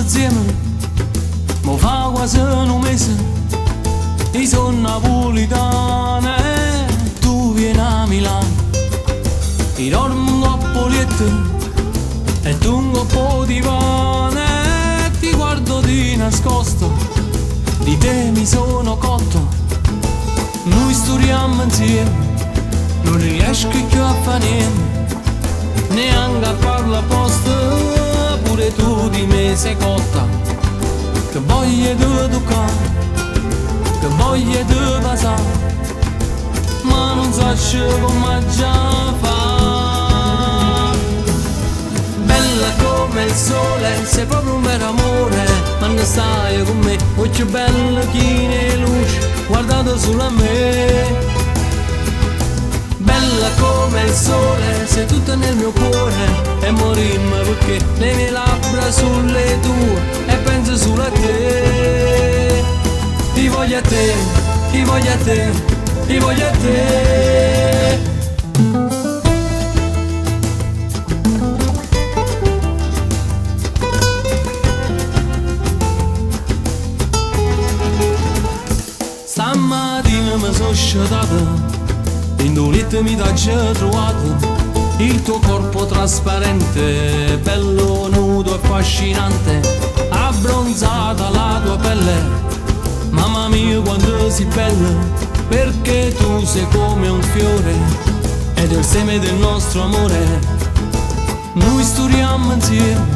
insieme, mo fa quasi un mese. Io sono napolitana e tu vieni a Milano. Io dormo un coppo lietto e tu un coppo di pane. E ti guardo di nascosto, di te mi sono cotto. Noi sturiamo insieme, non riesco più a fare niente, neanche a farla apposta, pure tu di me sei cotta. Che voglia di toccare, che voglia di passare, ma non so come già fa. Bella come il sole, sei proprio un vero amore, ma non stai con me, occhio bello chi ne luce, guardate solo a me. Bella come il sole, sei tutta nel mio cuore, e morimmo perché le mie labbra sulle tue e penso solo a te. Ti voglio a te, ti voglio a te, ti voglio a te. Stamattina mi sono sciatata, in un letto mi t'ho già trovato, il tuo corpo trasparente, bello nudo e affascinante, abbronzata la tua pelle. Mamma mia quanto sei bella, perché tu sei come un fiore ed è il seme del nostro amore. Noi sturiamo insieme,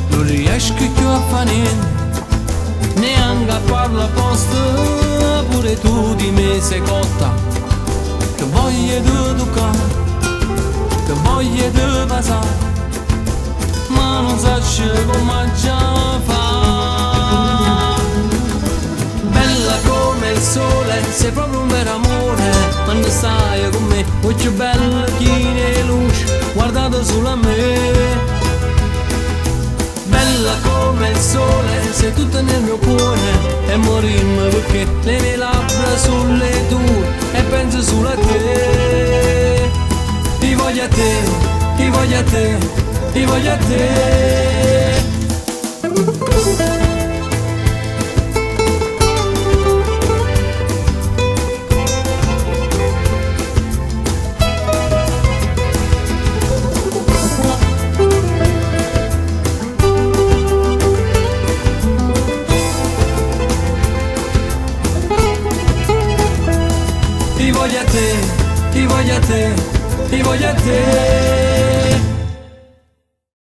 non riesco più a fare niente, neanche a farla apposta, pure tu di me sei cotta. Che voglia di toccare, che voglia di passare, ma non so come già fa. Bella come il sole, sei proprio un vero amore, quando stai con me, occhio bello chi ne luce, guardate solo a me. Bella come il sole, sei tutta nel mio cuore, e morimmo perché le mie labbra sulle tue e penso solo a te. Ti voglio a te, ti voglio a te, ti voglio a te. Ti voglio a te, ti voglio a te, ti voglio a te.